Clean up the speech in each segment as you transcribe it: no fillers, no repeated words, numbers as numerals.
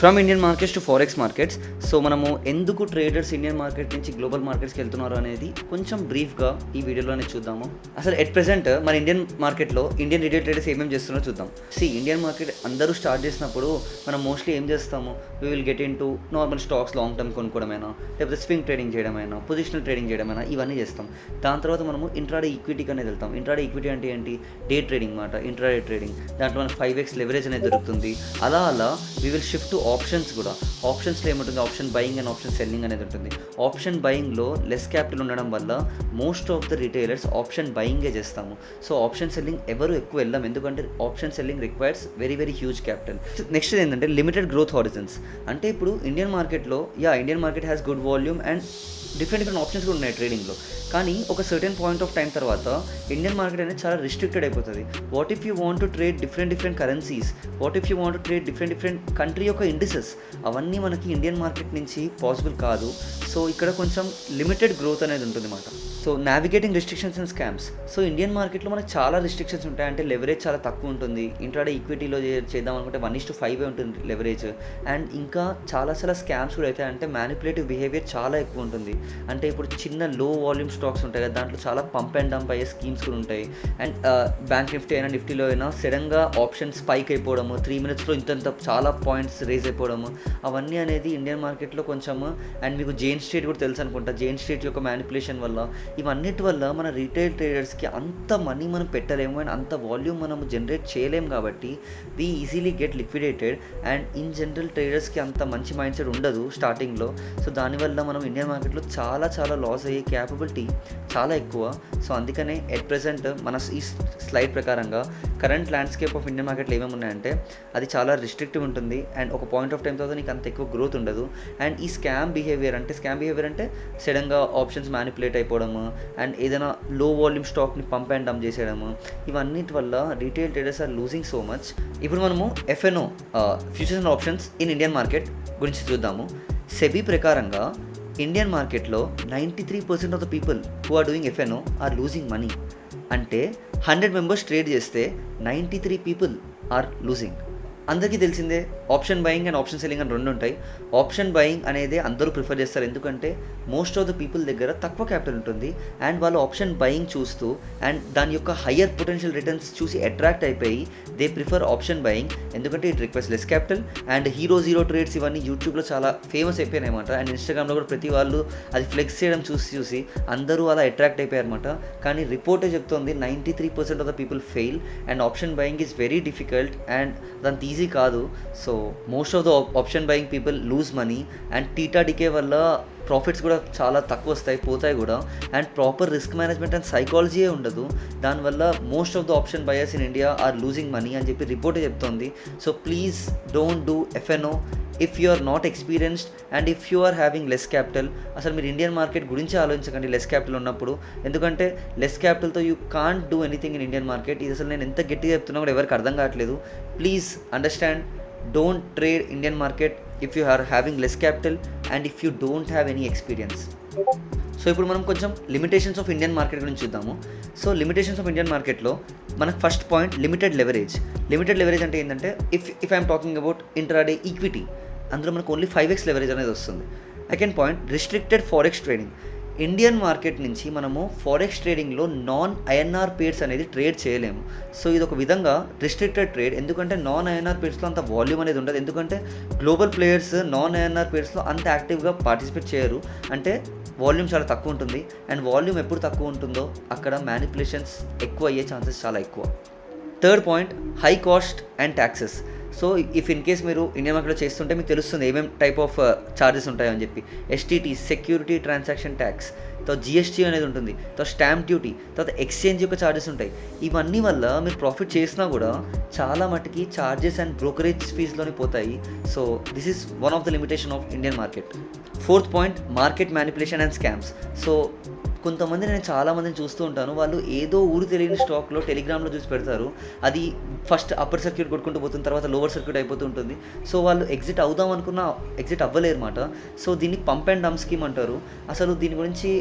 From Indian markets to forex markets. So మనము ఎందుకు traders Indian market నుంచి global మార్కెట్స్కి వెళ్తున్నారు అనేది కొంచెం బ్రీఫ్గా ఈ వీడియోలోనే చూద్దాము. అసలు ఎట్ ప్రెసెంట్ మన ఇండియన్ మార్కెట్లో ఇండియన్ రిటైల్ ట్రేడర్స్ ఏమేమి చేస్తున్నారో చూద్దాం. ఇండియన్ మార్కెట్ అందరూ స్టార్ట్ చేసినప్పుడు మనం మోస్ట్లీ ఏం చేస్తాము, we will get into normal stocks long term కొనుక్కోవడమైనా, లేకపోతే స్వింగ్ ట్రేడింగ్ చేయడమైనా, పొజిషనల్ ట్రేడింగ్ చేయడమైనా ఇవన్నీ చేస్తాం. దాని తర్వాత మనము ఇంట్రాడే ఈక్విటీకి అనేది వెళ్తాం. ఇంట్రాడే ఈక్విటీ అంటే ఏంటి? డే ట్రేడింగ్ మాట, ఇంట్రాడే ట్రేడింగ్. దాంట్లో మనకు 5x లెవరేజ్ అనేది దొరుకుతుంది. అలా we will shift to options కూడా. ఆప్షన్స్లో ఏముంటుంది? Option buying and option selling అనేది ఉంటుంది. ఆప్షన్ బయింగ్లో లెస్ క్యాపిటల్ ఉండడం వల్ల most of the retailers option బయింగే చేస్తాము. సో ఆప్షన్ సెల్లింగ్ ఎవరు ఎక్కువ వెళ్ళాం, ఎందుకంటే option selling requires very very huge capital. Next ఏంటంటే లిమిటెడ్ గ్రోత్ హారిజన్స్. అంటే ఇప్పుడు ఇండియన్ మార్కెట్లో Indian market has good volume and different options కూడా ఉన్నాయి ట్రేడింగ్లో. కానీ ఒక సర్టెన్ పాయింట్ ఆఫ్ టైం తర్వాత ఇండియన్ మార్కెట్ అనేది చాలా రిస్ట్రిక్టెడ్ అయిపోతుంది. What if you want to trade different currencies, what if you want to trade different country యొక్క ఇండిసెస్, అవన్నీ మనకి ఇండియన్ మార్కెట్ నుంచి పాసిబుల్ కాదు. సో ఇక్కడ కొంచెం లిమిటెడ్ గ్రోత్ అనేది ఉంటుంది అన్నమాట. So navigating restrictions and scams. So Indian మార్కెట్లో మనకు చాలా రిస్ట్రిక్షన్స్ ఉంటాయి. అంటే లెవరేజ్ చాలా తక్కువ ఉంటుంది. ఇంట్రాడే ఈక్విటీలో చేద్దాం అనుకుంటే 1:5 ఉంటుంది లెవరేజ్. అండ్ ఇంకా చాలా స్కామ్స్ కూడా అవుతాయి. అంటే మ్యానిపులేటివ్ బిహేవియర్ చాలా ఎక్కువ ఉంటుంది. అంటే ఇప్పుడు చిన్న లో వాల్యూమ్ స్టాక్స్ ఉంటాయి కదా, దాంట్లో చాలా పంప్ అండ్ డంప్ అయ్యే స్కీమ్స్ కూడా ఉంటాయి. అండ్ బ్యాంక్ నిఫ్టీ అయినా నిఫ్టీలో అయినా సడన్గా ఆప్షన్ స్పైక్ అయిపోవడము, 3 minutesలో ఇంత చాలా పాయింట్స్ రేజ్ అయిపోవడము, అవన్నీ అనేది ఇండియన్ మార్కెట్లో కొంచెము. అండ్ మీకు జెయిన్ స్ట్రీట్ కూడా తెలుసు అనుకుంటా. జెయిన్ స్ట్రీట్ యొక్క మ్యానిపులేషన్ వల్ల, ఇవన్నిటి వల్ల మన రీటైల్ ట్రేడర్స్కి అంత మనీ మనం పెట్టలేము అండ్ అంత వాల్యూమ్ మనము జనరేట్ చేయలేము. కాబట్టి we easily get liquidated. And in general ట్రేడర్స్కి అంత మంచి మైండ్ సెట్ ఉండదు స్టార్టింగ్లో. సో దానివల్ల మనం ఇండియన్ మార్కెట్లో చాలా లాస్ అయ్యే క్యాపబిలిటీ చాలా ఎక్కువ. సో అందుకనే ఎట్ ప్రెసెంట్ మన ఈ స్లైడ్ ప్రకారంగా కరెంట్ ల్యాండ్స్కేప్ ఆఫ్ ఇండియన్ మార్కెట్లో ఏమేమి ఉన్నాయంటే అది చాలా రిస్ట్రిక్టివ్ ఉంటుంది. అండ్ ఒక పాయింట్ ఆఫ్ టైం తర్వాత నీకు అంత ఎక్కువ గ్రోత్ ఉండదు. అండ్ ఈ స్కామ్ బిహేవియర్ అంటే సడన్గా ఆప్షన్స్ మ్యానిపులేట్ అయిపోవడము, అండ్ ఏదైనా లో వాల్యూమ్ స్టాక్ని పంప్ అండ్ డంప్ చేసేయడము, ఇవన్నిటి వల్ల retail traders are losing so much. ఇప్పుడు మనము F and O, futures and options in Indian market గురించి చూద్దాము. సెబీ ప్రకారంగా ఇండియన్ మార్కెట్లో 93% of the people who are doing F and O are losing money. అంటే 100 మెంబర్స్ ట్రేడ్ చేస్తే 93 పీపుల్ ఆర్ లూజింగ్. అందరికీ తెలిసిందే option buying and option selling అని 2 ఉంటాయి. ఆప్షన్ బయింగ్ అనేది అందరూ ప్రిఫర్ చేస్తారు, ఎందుకంటే మోస్ట్ ఆఫ్ ద పీపుల్ దగ్గర తక్కువ క్యాపిటల్ ఉంటుంది. అండ్ వాళ్ళు ఆప్షన్ బయింగ్ చూస్తూ అండ్ దాని యొక్క హయ్యర్ పొటెన్షియల్ రిటర్న్స్ చూసి అట్రాక్ట్ అయిపోయి దే ప్రిఫర్ ఆప్షన్ బయింగ్, ఎందుకంటే it request less capital. And hero trades ఇవన్నీ యూట్యూబ్లో చాలా ఫేమస్ అయిపోయినాయి అనమాట. అండ్ ఇన్స్టాగ్రామ్లో కూడా ప్రతి వాళ్ళు అది ఫ్లెక్స్ చేయడం చూసి అందరూ అలా అట్రాక్ట్ అయిపోయారు అనమాట. కానీ రిపోర్టే చెప్తోంది 93% of the people fail and option buying is very difficult and దాంత ఈజీ కాదు. So most of the option buying people lose money. And theta decay వల్ల ప్రాఫిట్స్ కూడా చాలా తక్కువ పోతాయి కూడా. And proper risk management and సైకాలజీయే ఉండదు. దానివల్ల most of the option buyers in India are losing money అని చెప్పి రిపోర్టే చెప్తోంది. So please don't do F and O if you are not experienced and if you are having less capital. అసలు మీరు Indian market గురించి ఆలోచించకండి లెస్ క్యాపిటల్ ఉన్నప్పుడు, ఎందుకంటే లెస్ క్యాపిటల్తో you can't do anything in Indian market. ఇది అసలు నేను ఎంత గట్టిగా చెప్తున్నా కూడా ఎవరికి అర్థం కావట్లేదు. Please understand, don't trade Indian market if you are having less capital and if you don't have any experience. So ఇప్పుడు మనం కొంచెం లిమిటేషన్స్ ఆఫ్ ఇండియన్ మార్కెట్ గురించి చూద్దాము. సో లిమిటేషన్స్ ఆఫ్ ఇండియన్ మార్కెట్లో మనకు first point limited leverage. Limited leverage అంటే ఏంటంటే if I'm talking about intraday equity, అందులో మనకు ఓన్లీ 5x లెవరేజ్ అనేది వస్తుంది. Second point restricted forex trading. Indian market నుంచి మనము ఫారెక్స్ ట్రేడింగ్లో నాన్ ఐఎన్ఆర్ పేర్స్ అనేది ట్రేడ్ చేయలేము. సో ఇది ఒక విధంగా రిస్ట్రిక్టెడ్ ట్రేడ్, ఎందుకంటే నాన్ ఐఎన్ఆర్ పేర్స్లో అంత వాల్యూమ్ అనేది ఉండదు. ఎందుకంటే గ్లోబల్ ప్లేయర్స్ నాన్ ఐఎన్ఆర్ పేర్స్లో అంత యాక్టివ్గా పార్టిసిపేట్ చేయరు. అంటే వాల్యూమ్ చాలా తక్కువ ఉంటుంది. అండ్ వాల్యూమ్ ఎప్పుడు తక్కువ ఉంటుందో అక్కడ మ్యానిపులేషన్స్ ఎక్కువ అయ్యే ఛాన్సెస్ చాలా ఎక్కువ. Third point high cost and taxes. So if in case మీరు ఇండియన్ మార్కెట్లో చేస్తుంటే మీకు తెలుస్తుంది ఏమేమి టైప్ ఆఫ్ ఛార్జెస్ ఉంటాయని చెప్పి. ఎస్టీటీ, సెక్యూరిటీ ట్రాన్సాక్షన్ ట్యాక్స్, తర్వాత జిఎస్టీ అనేది ఉంటుంది, తర్వాత స్టాంప్ డ్యూటీ, తర్వాత ఎక్స్చేంజ్ యొక్క ఛార్జెస్ ఉంటాయి. ఇవన్నీ వల్ల మీరు ప్రాఫిట్ చేసినా కూడా చాలా మటుకి ఛార్జెస్ అండ్ బ్రోకరేజ్ ఫీజ్లోనే పోతాయి. So this is one of the limitation of Indian market. Fourth point market manipulation and scams. So కొంతమంది నేను చాలామందిని చూస్తూ ఉంటాను. వాళ్ళు ఏదో ఊరు తెలియని స్టాక్‌లో టెలిగ్రామ్‌లో చూసి పెడతారు. అది ఫస్ట్ అప్పర్ సర్క్యూట్ కొట్టుకుంటూ పోతుంది. తర్వాత లోవర్ సర్క్యూట్ అయిపోతూ ఉంటుంది. సో వాళ్ళు ఎగ్జిట్ అవుదాం అనుకున్నా ఎగ్జిట్ అవ్వలేరుమాట. సో దీన్ని పంప్ అండ్ డంప్ స్కీమ్ అంటారు. అసలు దీని గురించి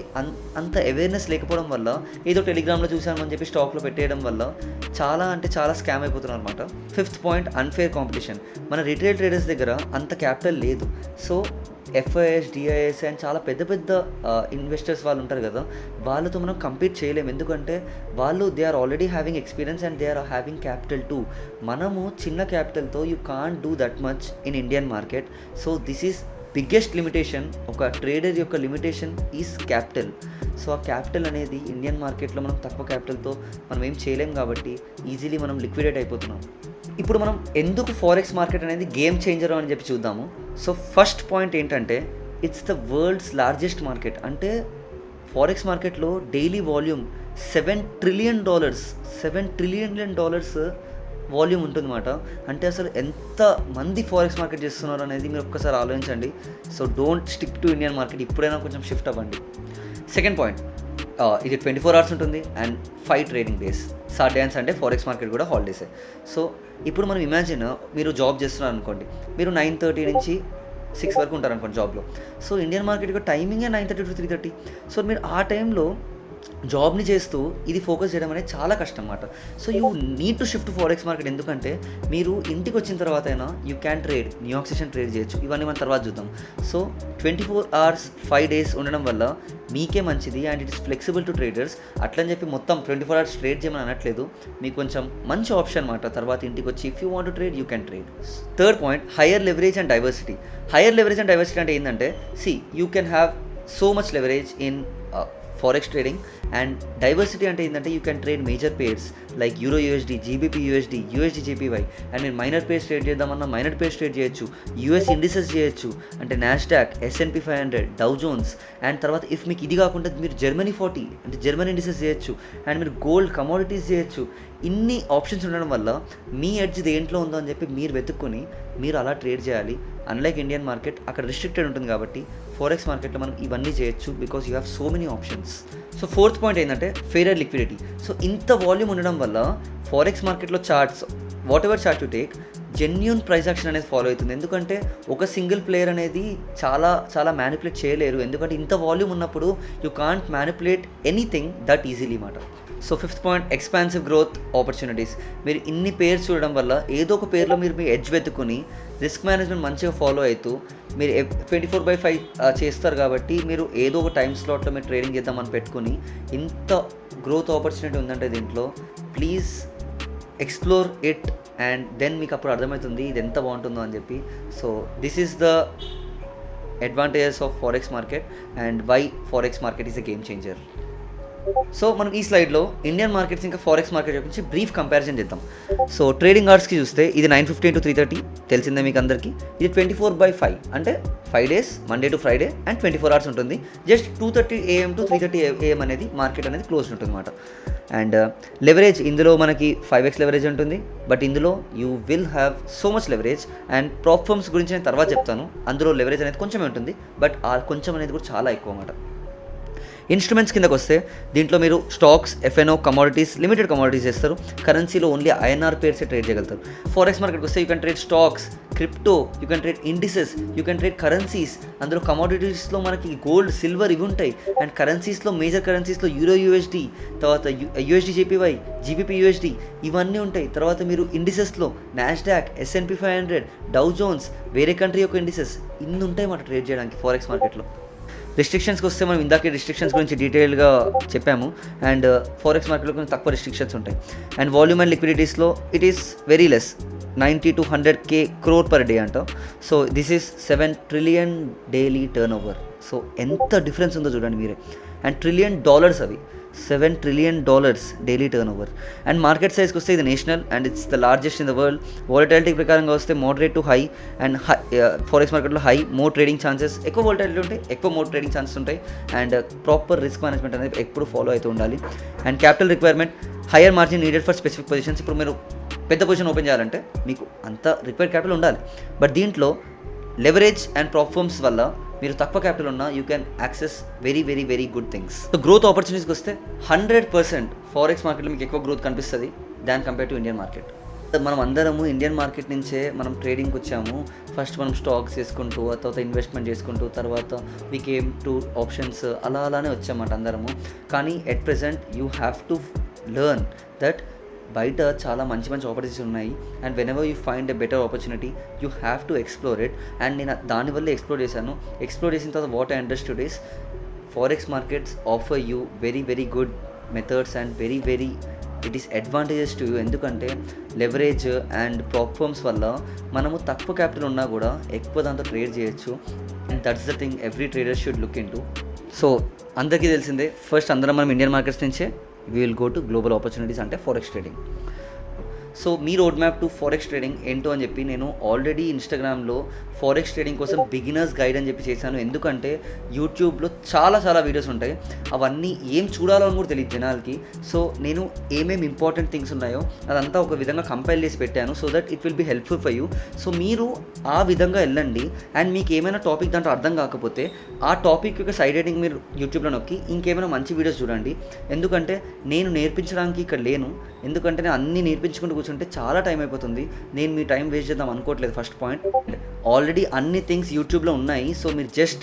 అంత అవేర్‌నెస్ లేకపోవడం వల్ల ఏదో టెలిగ్రామ్‌లో చూసామని చెప్పి స్టాక్‌లో పెట్టేయడం వల్ల చాలా అంటే చాలా స్కామ్ అయిపోతున్నారనమాట. Fifth point unfair competition. మన రిటైల్ ట్రేడర్స్ దగ్గర అంత క్యాపిటల్ లేదు. సో ఎఫ్ఐఎస్, డిఐఎస్ అండ్ చాలా పెద్ద పెద్ద ఇన్వెస్టర్స్ వాళ్ళు ఉంటారు కదా, వాళ్ళతో మనం కంపీట్ చేయలేము. ఎందుకంటే వాళ్ళు they are already having experience and they are having capital too. మనము చిన్న క్యాపిటల్తో you can't do that much in Indian market. So this is biggest limitation. ఒక ట్రేడర్ యొక్క లిమిటేషన్ ఈజ్ క్యాపిటల్. సో ఆ క్యాపిటల్ అనేది ఇండియన్ మార్కెట్లో మనం తక్కువ క్యాపిటల్తో మనం ఏం చేయలేం కాబట్టి ఈజీలీ మనం లిక్విడేట్ అయిపోతున్నాం. ఇప్పుడు మనం ఎందుకు ఫారెక్స్ మార్కెట్ అనేది గేమ్ చేంజర్ అని చెప్పి చూద్దాము. సో ఫస్ట్ పాయింట్ ఏంటంటే it's the world's largest market. అంటే ఫారెక్స్ మార్కెట్లో డైలీ వాల్యూమ్ $7 trillion వాల్యూమ్ ఉంటుందన్నమాట. అంటే అసలు ఎంత మంది ఫారెక్స్ మార్కెట్ చేస్తున్నారు అనేది మీరు ఒక్కసారి ఆలోచించండి. So don't stick to Indian market, ఇప్పుడైనా కొంచెం షిఫ్ట్ అవ్వండి. సెకండ్ పాయింట్, ఇది 24 hours ఉంటుంది and 5 trading days. Saturday and Sunday forex market కూడా హాలిడేసే. సో ఇప్పుడు మనం ఇమాజిన్ మీరు జాబ్ చేస్తున్నారు అనుకోండి, మీరు 9:30 నుంచి 6 వరకు ఉంటారు అనుకోండి జాబ్లో. సో ఇండియన్ మార్కెట్ యొక్క టైమింగే 9:30 to 3:30. సో మీరు ఆ టైంలో జాబ్ని చేస్తూ ఇది ఫోకస్ చేయడం అనేది చాలా కష్టం అన్నమాట. So you need to shift forex market. ఎందుకంటే మీరు ఇంటికి వచ్చిన తర్వాత అయినా you can trade, New York session trade చేయొచ్చు. ఇవన్నీ మనం తర్వాత చూద్దాం. సో 24 hours 5 days ఉండడం వల్ల మీకే మంచిది and it is flexible to traders. అట్లని చెప్పి మొత్తం 24 hours ట్రేడ్ చేయమని అనట్లేదు, మీకు కొంచెం మంచి ఆప్షన్ అనమాట. తర్వాత ఇంటికి వచ్చి if you want to trade you can trade. Third point, higher leverage and diversity. Higher leverage and diversity అంటే ఏంటంటే you can have so much leverage in forex trading. And diversity అంటే ఏంటంటే you can trade major pairs like euro USD, GBP USD, USD JPY. And మీరు minor pairs trade చేద్దామన్నా minor pairs trade చేయొచ్చు. US indices చేయొచ్చు, అంటే NASDAQ, S&P 500, Dow Jones. And తర్వాత if మీకు ఇది కాకుండా మీరు జర్మనీ 40 అంటే జర్మనీ ఇండిసెస్ చేయొచ్చు. అండ్ మీరు గోల్డ్, కమోడిటీస్ చేయొచ్చు. ఇన్ని ఆప్షన్స్ ఉండడం వల్ల మీ ఎడ్జ్ దేంట్లో ఉందో అని చెప్పి మీరు వెతుక్కొని మీరు అలా ట్రేడ్ చేయాలి. అన్లైక్ ఇండియన్ మార్కెట్ అక్కడ రిస్ట్రిక్టెడ్ ఉంటుంది కాబట్టి ఫారెక్స్ మార్కెట్లో మనం ఇవన్నీ చేయొచ్చు because you have so many options. So fourth point ఏంటంటే ఫెయిర్ లిక్విడిటీ. సో ఇంత వాల్యూమ్ ఉండడం వల్ల ఫారెక్స్ మార్కెట్లో charts, what ever chart you take, genuine price action అనేది ఫాలో అవుతుంది. ఎందుకంటే ఒక సింగిల్ ప్లేయర్ అనేది చాలా మ్యానిపులేట్ చేయలేరు. ఎందుకంటే ఇంత వాల్యూమ్ ఉన్నప్పుడు you can't manipulate anything that easily మాట. So fifth point, expansive growth opportunities. మీరు ఇన్ని పేర్స్ చూడడం వల్ల ఏదో ఒక పేర్లో మీరు మీ ఎడ్జ్ వెతుకుని రిస్క్ మేనేజ్మెంట్ మంచిగా ఫాలో అవుతూ మీరు 24/5 చేస్తారు కాబట్టి మీరు ఏదో ఒక టైం స్లాట్లో మీరు ట్రేడింగ్ చేద్దామని పెట్టుకుని ఇంత గ్రోత్ ఆపర్చునిటీ ఉందంటే దీంట్లో please explore it and then మీకు అప్పుడు అర్థమవుతుంది ఇది ఎంత బాగుంటుందో అని చెప్పి. So this is the advantages of forex market and why forex market is a game changer. So మనం ఈ స్లైడ్లో ఇండియన్ మార్కెట్స్ ఇంకా ఫారెక్స్ మార్కెట్ గురించి బ్రీఫ్ కంపారిజన్ చేద్దాం. సో ట్రేడింగ్ అవర్స్కి చూస్తే ఇది 9:15 to 3:30 తెలిసిందే మీకు అందరికీ. ఇది 24/5 అంటే 5 days Monday to Friday and 24 hours ఉంటుంది. జస్ట్ 2:30 AM to 3:30 AM అనేది మార్కెట్ అనేది క్లోజ్ ఉంటుంది అనమాట. అండ్ లెవరేజ్ ఇందులో మనకి 5x లెవరేజ్ ఉంటుంది, బట్ ఇందులో you will have so much leverage. And prop firms గురించి నేను తర్వాత చెప్తాను, అందులో లెవరేజ్ అనేది కొంచెమే ఉంటుంది, బట్ ఆ కొంచెం అనేది కూడా చాలా ఎక్కువ అన్నమాట. ఇన్స్ట్రుమెంట్స్ కిందకు వస్తే దీంట్లో మీరు stocks, F&O, commodities, limited commodities చేస్తారు. కరెన్సీలో ఓన్లీ INR పేర్సే ట్రేడ్ చేయగలుగుతారు. ఫారెక్స్ మార్కెట్కి వస్తే you can trade stocks, crypto, you can trade indices, you can trade currencies. అందులో కమోడిటీస్లో మనకి గోల్డ్, సిల్వర్ ఇవి ఉంటాయి. అండ్ కరెన్సీస్లో మేజర్ కరెన్సీస్లో యూరో యూఎస్డి, తర్వాత యూఎస్డి జేపీవై, జీబీపీ యూఎస్డి ఇవన్నీ ఉంటాయి. తర్వాత మీరు ఇండిసెస్లో నాస్డాక్, S&P 500, డౌ జోన్స్, వేరే కంట్రీ యొక్క ఇండిసెస్ ఇన్ని ఉంటాయి మాట ట్రేడ్ చేయడానికి ఫారెక్స్ మార్కెట్లో. రిస్ట్రిక్షన్స్కి వస్తే మనం ఇందాకే రిస్ట్రిక్షన్స్ గురించి డీటెయిల్గా చెప్పాము. అండ్ ఫారెక్స్ మార్కెట్లో కొంచెం తక్కువ రిస్ట్రిక్షన్స్ ఉంటాయి. అండ్ వాల్యూమ్ అండ్ లిక్విడిటీస్లో it is very less, 90 to 100K crore per day అంటాం. So this is $7 trillion daily turnover. So ఎంత డిఫరెన్స్ ఉందో చూడండి మీరే. అండ్ $1 trillion అవి $7 trillion daily turnover. And market సైజ్కి వస్తే ఇది national and it's the largest in the world. Volatility ప్రకారంగా వస్తే moderate to high. And forex మార్కెట్లో హై, మోర్ ట్రేడింగ్ ఛాన్సెస్, ఎక్కువ వాలటాలిటీ ఉంటాయి, ఎక్కువ మోర్ ట్రేడింగ్ ఛాన్సెస్ ఉంటాయి. అండ్ ప్రాపర్ రిస్క్ మేనేజ్మెంట్ అనేది ఎప్పుడు ఫాలో అవుతూ ఉండాలి. And capital requirement, higher margin needed for specific positions. ఇప్పుడు మీరు పెద్ద పొజిషన్ ఓపెన్ చేయాలంటే మీకు అంత రిక్వైర్డ్ క్యాపిటల్ ఉండాలి. బట్ దీంట్లో లెవరేజ్ అండ్ ప్రాప్ ఫర్మ్స్ వల్ల మీరు తక్కువ క్యాపిటల్ ఉన్నా you can access very very very good things. So growth ఆపర్చునిటీస్కి వస్తే 100% ఫారెక్స్ మార్కెట్లో మీకు ఎక్కువ గ్రోత్ కనిపిస్తుంది than compare to Indian market. మనం అందరము ఇండియన్ మార్కెట్ నుంచే మనం ట్రేడింగ్కి వచ్చాము. ఫస్ట్ మనం స్టాక్స్ చేసుకుంటూ ఆ తర్వాత ఇన్వెస్ట్మెంట్ చేసుకుంటూ తర్వాత వీ కేమ్ టు ఆప్షన్స్ అలానే వచ్చామన్నమాట అందరము. కానీ at present you have to learn that బయట చాలా మంచి మంచి ఆపర్చునిటీస్ ఉన్నాయి and when ever you find a better opportunity you have to explore it. And నేను దానివల్లే ఎక్స్ప్లోర్ చేసిన తర్వాత what I understood is forex markets offer you very very good methods and very very it is advantages to you. ఎందుకంటే leverage and ప్రాప్ఫార్మ్స్ వల్ల మనము తక్కువ capital ఉన్నా కూడా ఎక్కువ దాంతో ట్రేడ్ చేయొచ్చు. And that's the thing every trader should look into. So అందరికీ తెలిసిందే ఫస్ట్ అందరం మనం ఇండియన్ మార్కెట్స్ నుంచే we will go to global opportunities అంటే ఫారెక్స్ ట్రేడింగ్. సో మీ road map to forex trading ఏంటో అని చెప్పి నేను ఆల్రెడీ ఇన్స్టాగ్రామ్లో ఫారెక్స్ ట్రేడింగ్ కోసం బిగినర్స్ గైడ్ అని చెప్పి చేశాను. ఎందుకంటే యూట్యూబ్లో చాలా వీడియోస్ ఉంటాయి, అవన్నీ ఏం చూడాలో అని కూడా తెలియదు జనాలకి. సో నేను ఏమేమి ఇంపార్టెంట్ థింగ్స్ ఉన్నాయో అదంతా ఒక విధంగా కంపైల్ చేసి పెట్టాను so that it will be helpful for you. So మీరు ఆ విధంగా వెళ్ళండి. అండ్ మీకు ఏమైనా టాపిక్ దాంట్లో అర్థం కాకపోతే ఆ టాపిక్ యొక్క సైడ్ హెడ్డింగ్ మీరు యూట్యూబ్లో నొక్కి ఇంకేమైనా మంచి వీడియోస్ చూడండి. ఎందుకంటే నేను నేర్పించడానికి ఇక్కడ లేను, ఎందుకంటే నేను అన్నీ నేర్పించుకుంటూ కూర్చుంటే చాలా టైం అయిపోతుంది. నేను మీ టైం వేస్ట్ చేద్దాం అనుకోవట్లేదు. ఫస్ట్ పాయింట్, ఆల్రెడీ అన్ని థింగ్స్ యూట్యూబ్లో ఉన్నాయి. సో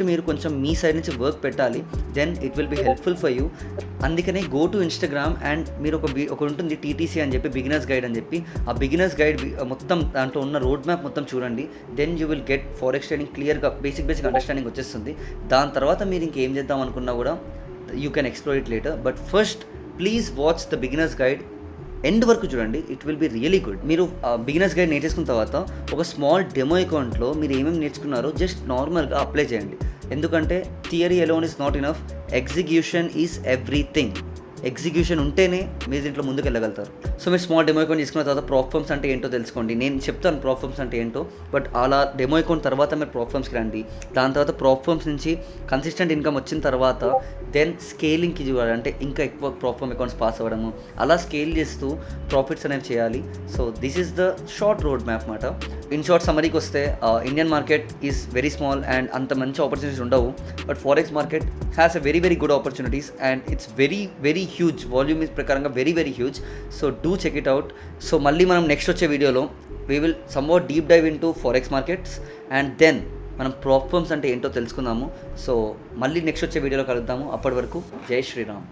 మీరు కొంచెం మీ సైడ్ నుంచి వర్క్ పెట్టాలి, then it will be helpful for you. అందుకనే గో టు ఇన్స్టాగ్రామ్ అండ్ మీరు ఒక ఉంటుంది టీటీసీ అని చెప్పి బిగినర్స్ గైడ్ అని చెప్పి, ఆ బిగినర్స్ గైడ్ మొత్తం దాంట్లో ఉన్న రోడ్ మ్యాప్ మొత్తం చూడండి. Then you will get forex trading క్లియర్గా బేసిక్ అండర్స్టాండింగ్ వచ్చేస్తుంది. దాని తర్వాత మీరు ఇంకేం చేద్దాం అనుకున్నా కూడా you can explore it later. But first please watch the beginners guide, end వరకు చూడండి, it will be really good. మీరు బిగినర్స్ గైడ్ నేర్చేసుకున్న తర్వాత ఒక స్మాల్ డెమో అకౌంట్లో మీరు ఏమేమి నేర్చుకున్నారో జస్ట్ నార్మల్గా అప్లై చేయండి. ఎందుకంటే theory alone is not enough, execution is everything. Execution ఉంటేనే మీరు దీంట్లో ముందుకు వెళ్ళగలుగుతారు. సో మీరు స్మాల్ డెమో అకౌంట్ తీసుకున్న తర్వాత ప్రాబ్లమ్స్ అంటే ఏంటో తెలుసుకోండి. నేను చెప్తాను ప్రాబ్లమ్స్ అంటే ఏంటో, బట్ అలా డెమో అకౌంట్ తర్వాత మీరు ప్రాబ్లమ్స్కి రండి. దాని తర్వాత ప్రాబ్లమ్స్ నుంచి కన్సిస్టెంట్ ఇన్కమ్ వచ్చిన తర్వాత దెన్ స్కేలింగ్కి చూడాలి, అంటే ఇంకా ఎక్కువ ప్రాబ్లమ్ అకౌంట్స్ పాస్ అవ్వడము, అలా స్కేల్ చేస్తూ ప్రాఫిట్స్ అనేవి చేయాలి. So this is the short road map మాట. ఇన్ షార్ట్ సమరీకి వస్తే Indian market is very small and అంత మంచి ఆపర్చునిటీస్ ఉండవు. But forex market has a very good opportunities and it's very huge. Volume ప్రకారంగా very huge. So do check it out. So మళ్ళీ మనం next వచ్చే వీడియోలో we will somewhat deep dive into forex markets and then మనం problems అంటే ఏంటో తెలుసుకుందాము. So మళ్ళీ నెక్స్ట్ వచ్చే వీడియోలో కలుద్దాము. అప్పటి వరకు జై శ్రీరామ్.